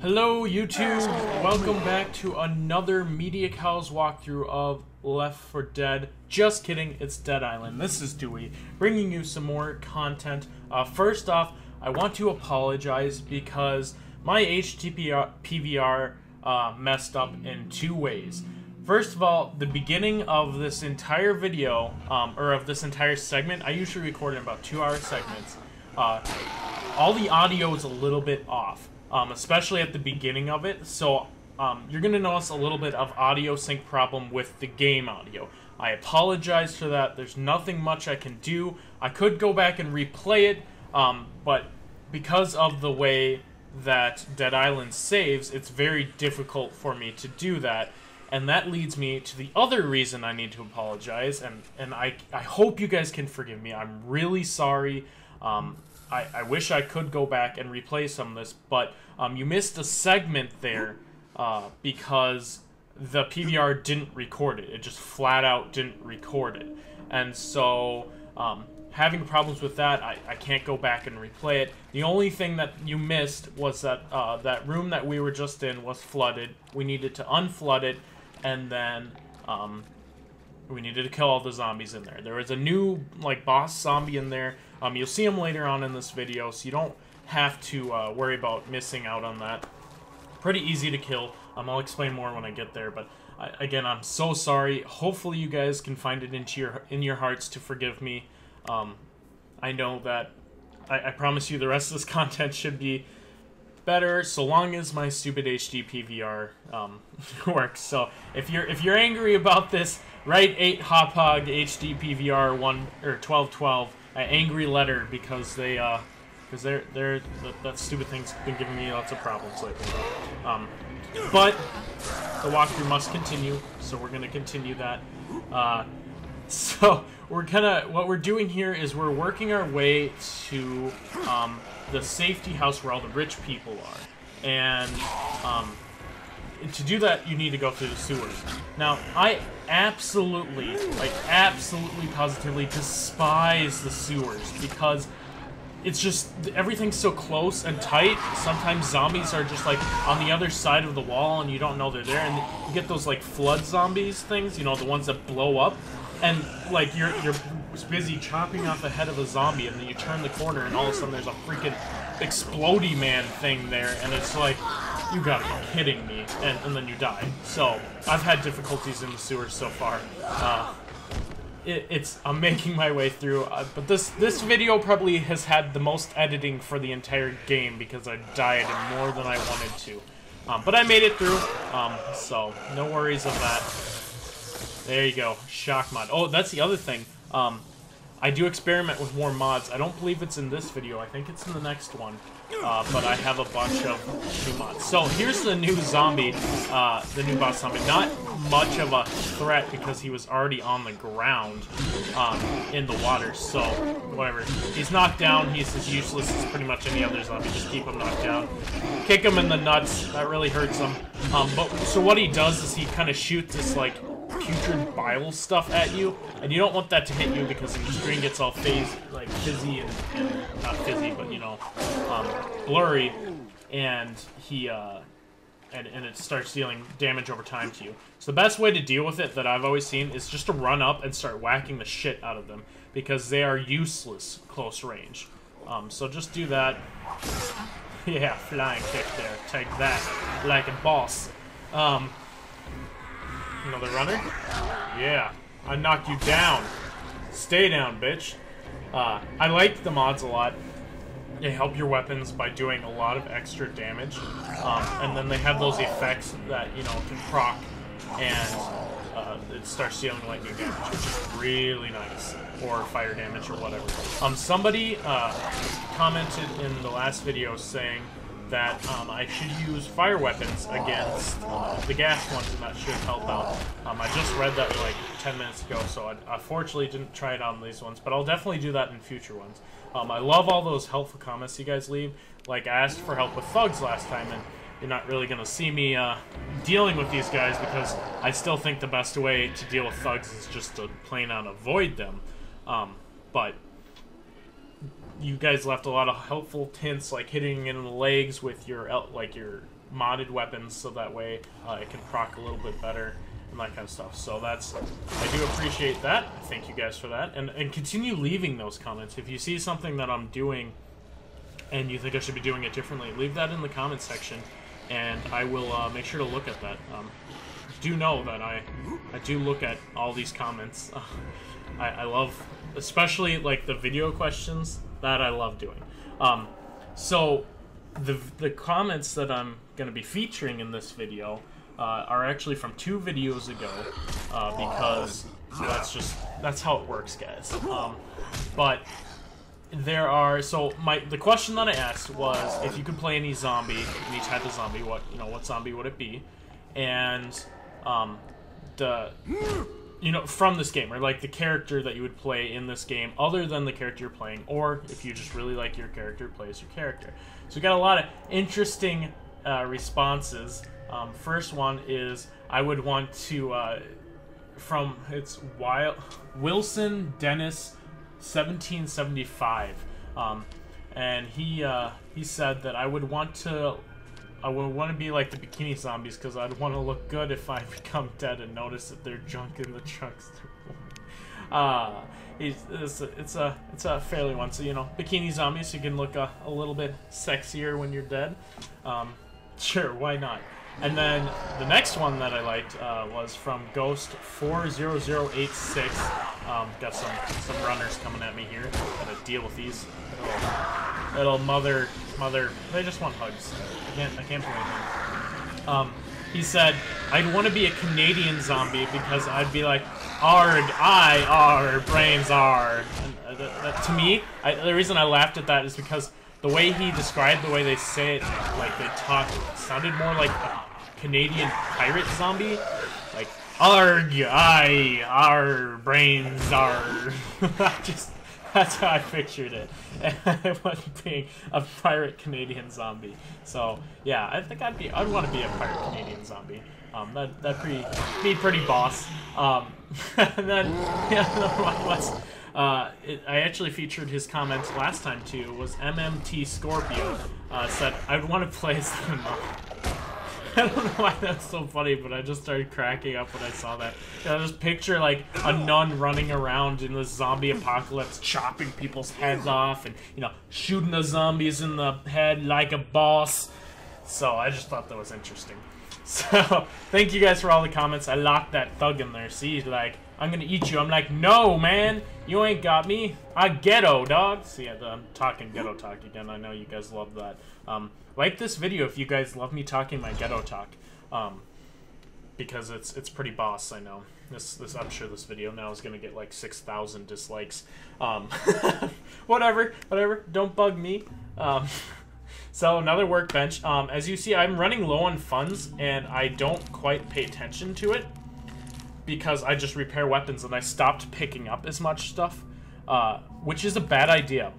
Hello YouTube, welcome back to another Media Cows walkthrough of Left 4 Dead. Just kidding, it's Dead Island. This is Dewey, bringing you some more content. First off, I want to apologize because my HTTP PVR messed up in two ways. First of all, the beginning of this entire video, or of this entire segment, I usually record in about 2-hour segments. All the audio is a little bit off. Especially at the beginning of it, so you're going to notice a little bit of audio sync problem with the game audio. I apologize for that. There's nothing much I can do. I could go back and replay it, but because of the way that Dead Island saves, it's very difficult for me to do that. And that leads me to the other reason I need to apologize, and I hope you guys can forgive me. I'm really sorry. I wish I could go back and replay some of this, but you missed a segment there because the PVR didn't record it. It just flat out didn't record it. And so, having problems with that, I can't go back and replay it. The only thing that you missed was that that room that we were just in was flooded. We needed to unflood it, and then we needed to kill all the zombies in there. There was a new, like, boss zombie in there. You'll see him later on in this video, so you don't have to worry about missing out on that. Pretty easy to kill. I'll explain more when I get there, but again, I'm so sorry. Hopefully you guys can find it in your hearts to forgive me. I know that I promise you the rest of this content should be better so long as my stupid HD PVR works. So if you're angry about this, write 8hopog HD PVR 1 or 1212 an angry letter because that stupid thing's been giving me lots of problems lately. But the walkthrough must continue, so we're gonna continue that. So what we're doing here is we're working our way to the safety house where all the rich people are, and to do that you need to go through the sewers. Now I absolutely positively despise the sewers because it's just everything's so close and tight. Sometimes zombies are just like on the other side of the wall and you don't know they're there, and you get those like flood zombies things, you know, the ones that blow up, and like you're busy chopping off the head of a zombie, and then you turn the corner and all of a sudden there's a freaking explodey man thing there, and it's like, you gotta be kidding me, and then you die. So I've had difficulties in the sewers so far. I'm making my way through, but this video probably has had the most editing for the entire game because I died more than I wanted to. But I made it through, so no worries of that. There you go, shock mod. Oh, that's the other thing. I do experiment with more mods. I don't believe it's in this video. I think it's in the next one. But I have a bunch of new mods. So here's the new zombie, the new boss zombie. Not much of a threat because he was already on the ground in the water. So whatever. He's knocked down. He's as useless as pretty much any other zombie. Just keep him knocked down. Kick him in the nuts. That really hurts him. So what he does is he kind of shoots this like putrid bile stuff at you, and you don't want that to hit you because the screen gets all fizzy and not fizzy, but you know, blurry, and and it starts dealing damage over time to you. So the best way to deal with it that I've always seen is just to run up and start whacking the shit out of them because they are useless close range. So just do that. Yeah, flying kick there. Take that like a boss. Another runner? Yeah. I knocked you down. Stay down, bitch. I like the mods a lot. They help your weapons by doing a lot of extra damage. And then they have those effects that, you know, can proc and it starts dealing lightning damage, which is really nice. Or fire damage or whatever. Somebody commented in the last video saying that I should use fire weapons against the gas ones, and that should help out. I just read that like 10 minutes ago, so I unfortunately didn't try it on these ones, but I'll definitely do that in future ones. I love all those helpful comments you guys leave. Like, I asked for help with thugs last time, and you're not really going to see me dealing with these guys because I still think the best way to deal with thugs is just to plain out avoid them. But you guys left a lot of helpful hints, like hitting in the legs with your modded weapons so that way it can proc a little bit better and that kind of stuff. So that's, I do appreciate that. Thank you guys for that. And continue leaving those comments. If you see something that I'm doing and you think I should be doing it differently, leave that in the comment section, and I will make sure to look at that. Do know that I do look at all these comments. I love, especially like the video questions, that I love doing. So the comments that I'm going to be featuring in this video are actually from 2 videos ago, because that's how it works, guys. But there are, the question that I asked was if you could play any zombie, any type of zombie, what zombie would it be? And from this game, or like the character that you would play in this game other than the character you're playing, or if you just really like your character, play as your character. So we got a lot of interesting responses. First one is, I would want to, it's Wilson Dennis 1775, and he said that I would want to be like the bikini zombies, because I'd want to look good if I become dead and notice that they're junk in the trunks. It's a fairly one. So, bikini zombies, you can look a little bit sexier when you're dead. Sure, why not? And then the next one that I liked was from Ghost 40086. Got some runners coming at me here. Gotta deal with these little mother. They just want hugs. I can't believe them. He said, I'd want to be a Canadian zombie because I'd be like, arg, brains arg. And, to me, the reason I laughed at that is because the way he described the way they say it, like they talk, sounded more like a Canadian pirate zombie. Like, arg, our brains are. That's how I pictured it. It wasn't being a pirate Canadian zombie. So yeah, I think I'd want to be a pirate Canadian zombie. That'd be pretty boss. And then another one was, I actually featured his comments last time too. Was MMT Scorpio said I'd want to play as the I don't know why that's so funny, but I just started cracking up when I saw that. Just picture like a nun running around in this zombie apocalypse, chopping people's heads off, and shooting the zombies in the head like a boss. So I just thought that was interesting. So thank you guys for all the comments. I locked that thug in there. See, he's like, I'm gonna eat you. I'm like, no, man, you ain't got me. I ghetto, dog. See, I'm talking ghetto talk again. I know you guys love that. Like this video if you guys love me talking my ghetto talk, because it's pretty boss. I know I'm sure this video now is gonna get like 6,000 dislikes. Whatever. Don't bug me. So another workbench. As you see, I'm running low on funds, and I don't quite pay attention to it because I just repair weapons and I stopped picking up as much stuff, which is a bad idea.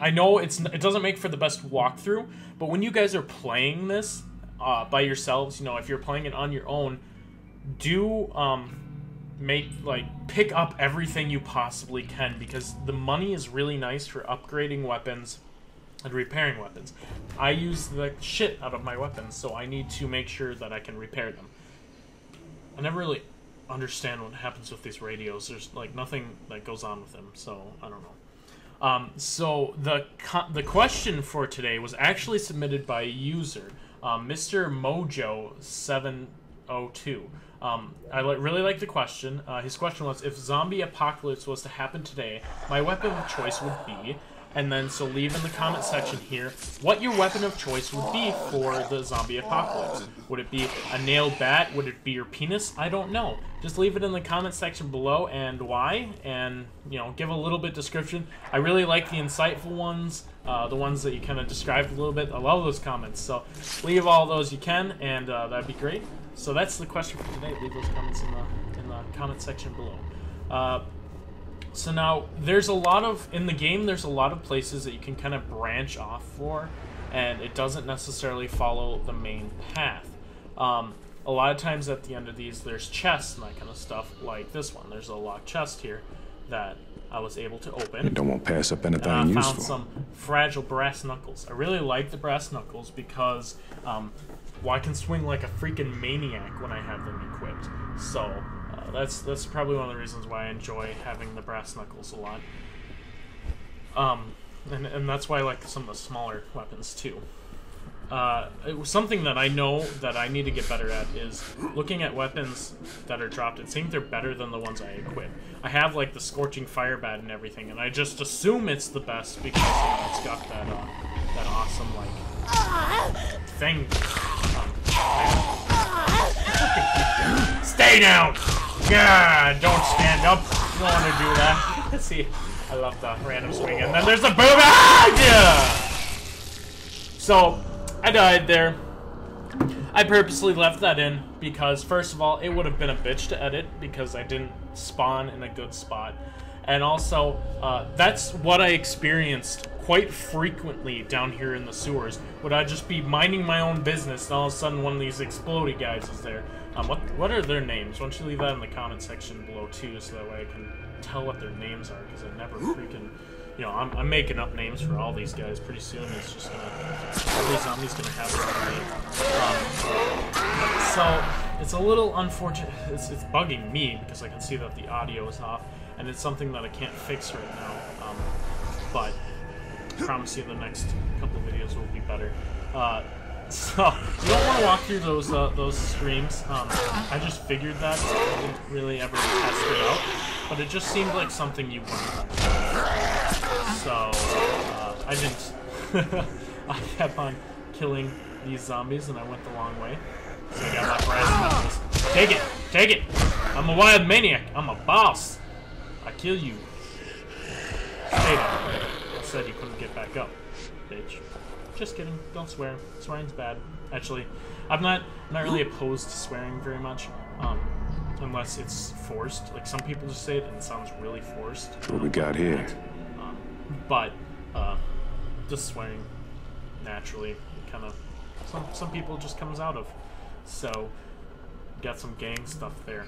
I know it doesn't make for the best walkthrough, but when you guys are playing this by yourselves, if you're playing it on your own, do pick up everything you possibly can, because the money is really nice for upgrading weapons and repairing weapons. I use the shit out of my weapons, so I need to make sure that I can repair them. I never really understand what happens with these radios. There's like nothing that goes on with them, so I don't know. So the question for today was actually submitted by a user, Mr. Mojo702. I really like the question. His question was, if zombie apocalypse was to happen today, my weapon of choice would be, and then so leave in the comment section here what your weapon of choice would be for the zombie apocalypse. Would it be a nail bat? Would it be your penis? I don't know. Just leave it in the comment section below and why, and give a little bit description. I really like the insightful ones, the ones that you kind of described a little bit. I love those comments, so leave all those you can, and that'd be great. So that's the question for today. Leave those comments in the comment section below. So now, in the game, there's a lot of places that you can kind of branch off for, and it doesn't necessarily follow the main path. A lot of times at the end of these, there's chests and that kind of stuff, like this one. There's a locked chest here that I was able to open. You don't want to pass up anything and I useful. found some fragile brass knuckles. I really like the brass knuckles because, well, I can swing like a freaking maniac when I have them equipped. So that's probably one of the reasons why I enjoy having the brass knuckles a lot. And that's why I like some of the smaller weapons too. It was something that I know that I need to get better at is looking at weapons that are dropped and seeing they're better than the ones I equip. I have like the scorching fire bat and everything, and I just assume it's the best because it's got that awesome like thing. Stay down! Yeah, don't stand up. You don't want to do that. See, I love the random swing, and then there's a boom. Yeah! So I died there. I purposely left that in because, first of all, it would have been a bitch to edit because I didn't spawn in a good spot. And also, that's what I experienced quite frequently down here in the sewers. Would I just be minding my own business and all of a sudden one of these explodey guys is there. What are their names? Why don't you leave that in the comment section below too, so that way I can tell what their names are, because I never freaking... You know, I'm making up names for all these guys. Pretty soon it's just gonna... Every zombie's gonna have their own name. So, it's a little unfortunate. It's bugging me, because I can see that the audio is off, and it's something that I can't fix right now. But, I promise you the next couple videos will be better. So, you don't want to walk through those streams. I just figured that, so I didn't really ever test it out. But it just seemed like something you wanted. So, I didn't. I kept on killing these zombies, and I went the long way. So I got my brass knuckles. Take it! Take it! I'm a wild maniac! I'm a boss! I kill you. Stay down. I said you couldn't get back up, bitch. Just kidding. Don't swear. Swearing's bad. Actually, I'm not really opposed to swearing very much. Unless it's forced. Like, some people just say it and it sounds really forced. What we got here? But, just swearing naturally, kind of, some people just comes out of. So, got some gang stuff there.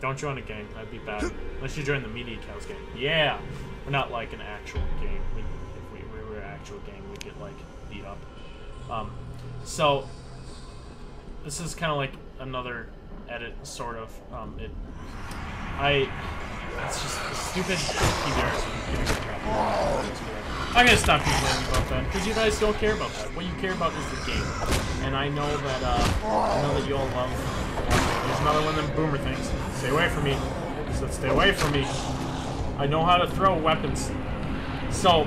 Don't join a gang, that'd be bad. Unless you join the Media Cows gang. Yeah! We're not like an actual gang. If we were an actual gang, we'd get, like, beat up. So, this is kind of like another edit, sort of. It's just a stupid PBR. I'm gonna stop complaining about that because you guys don't care about that. What you care about is the game, and I know that you all love. There's another one of them boomer things. Stay away from me. I said stay away from me. I know how to throw weapons. So,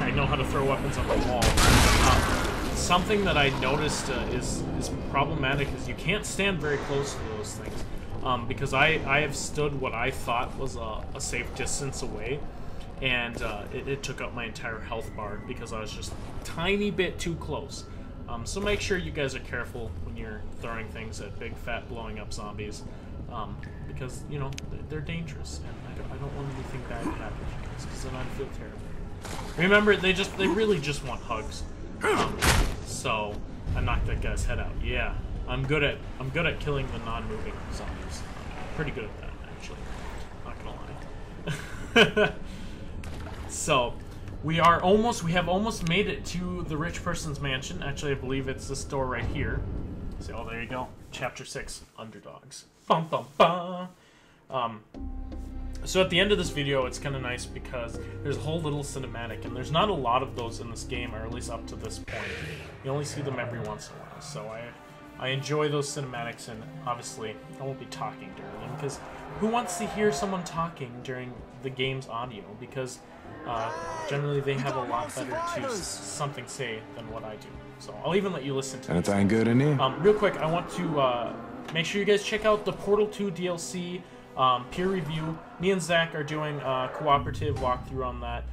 I know how to throw weapons on the wall. Something that I noticed is problematic is you can't stand very close to those things. Because I have stood what I thought was a safe distance away, and it took up my entire health bar because I was just a tiny bit too close. So make sure you guys are careful when you're throwing things at big, fat, blowing up zombies, because, you know, they're dangerous, and I don't want anything bad to happen to you guys, because then I'd feel terrible. Remember, they really just want hugs. So I knocked that guy's head out. Yeah. I'm good at killing the non-moving zombies. I'm pretty good at that, actually. Not gonna lie. So, we have almost made it to the rich person's mansion. Actually, I believe it's this door right here. So, oh, there you go. Chapter 6, Underdogs. Bum bum bum. So at the end of this video, it's kind of nice because there's a whole little cinematic, and there's not a lot of those in this game, or at least up to this point. You only see them every once in a while. So I enjoy those cinematics, and obviously I won't be talking during them, because who wants to hear someone talking during the game's audio? Because generally they have a lot better something say than what I do. So I'll even let you listen to it. Anything good in there? Real quick, I want to make sure you guys check out the Portal 2 DLC peer review. Me and Zach are doing a cooperative walkthrough on that.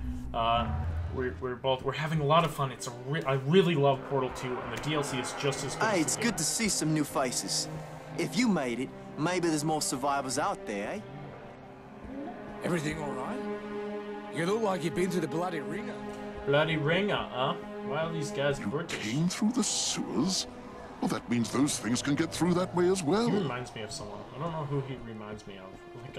We're having a lot of fun. I really love Portal 2, and the DLC is just as good. Hey, it's good to see some new faces. If you made it, maybe there's more survivors out there, eh? Everything all right? You look like you've been to the bloody ringer. Bloody ringer, huh? Well, these guys are British. Came through the sewers? Well, that means those things can get through that way as well. He reminds me of someone. I don't know who he reminds me of.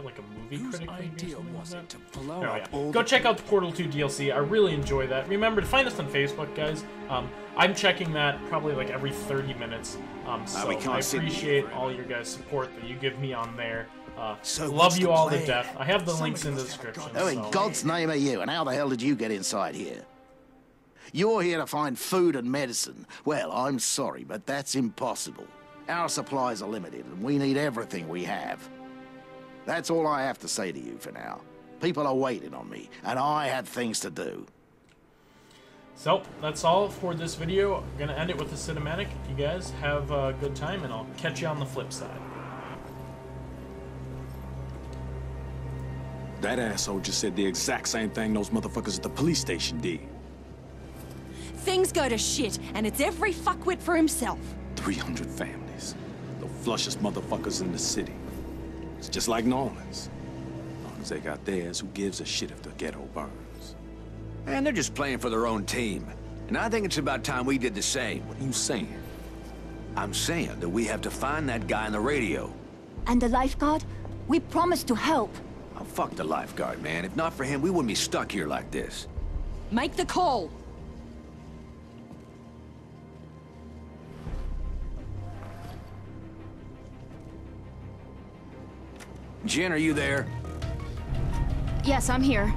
Like a movie critic maybe or something like that. blow Oh, yeah. Go check out the Portal 2 DLC. I really enjoy that. Remember to find us on Facebook, guys. I'm checking that probably like every 30 minutes. So I appreciate all your guys' support that you give me on there. Love you all to death. I have the links in the description. Who in God's name are you, and how the hell did you get inside here? You're here to find food and medicine. Well, I'm sorry, but that's impossible. Our supplies are limited, and we need everything we have. That's all I have to say to you for now. People are waiting on me, and I have things to do. So, that's all for this video. I'm going to end it with a cinematic. You guys have a good time, and I'll catch you on the flip side. That asshole just said the exact same thing those motherfuckers at the police station did. Things go to shit, and it's every fuckwit for himself. 300 families. The flushest motherfuckers in the city. It's just like New Orleans. As long as they got theirs, who gives a shit if the ghetto burns? And they're just playing for their own team. And I think it's about time we did the same. What are you saying? I'm saying that we have to find that guy on the radio. And the lifeguard? We promised to help. Oh, fuck the lifeguard, man. If not for him, we wouldn't be stuck here like this. Make the call. Jen, are you there? Yes, I'm here.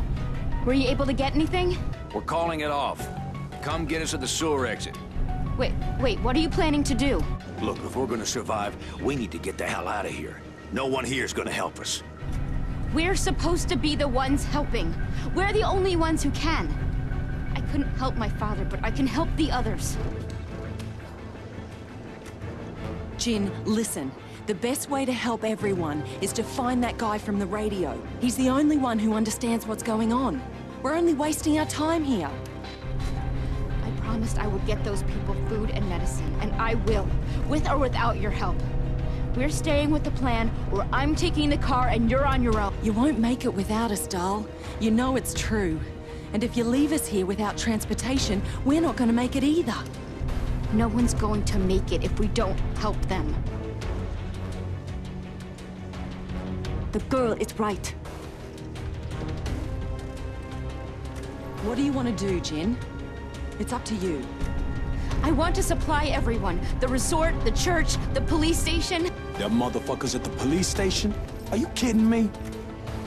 Were you able to get anything? We're calling it off. Come get us at the sewer exit. Wait, what are you planning to do? Look, if we're gonna survive, we need to get the hell out of here. No one here is gonna help us. We're supposed to be the ones helping. We're the only ones who can. I couldn't help my father, but I can help the others. Jin, listen. The best way to help everyone is to find that guy from the radio. He's the only one who understands what's going on. We're only wasting our time here. I promised I would get those people food and medicine, and I will, with or without your help. We're staying with the plan, or I'm taking the car and you're on your own. You won't make it without us, doll. You know it's true. And if you leave us here without transportation, we're not going to make it either. No one's going to make it if we don't help them. The girl is right. What do you want to do, Jin? It's up to you. I want to supply everyone. The resort, the church, the police station. Them motherfuckers at the police station? Are you kidding me?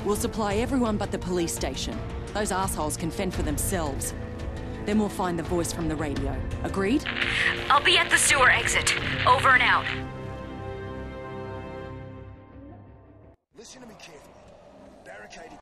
We'll supply everyone but the police station. Those assholes can fend for themselves. Then we'll find the voice from the radio. Agreed? I'll be at the sewer exit. Over and out.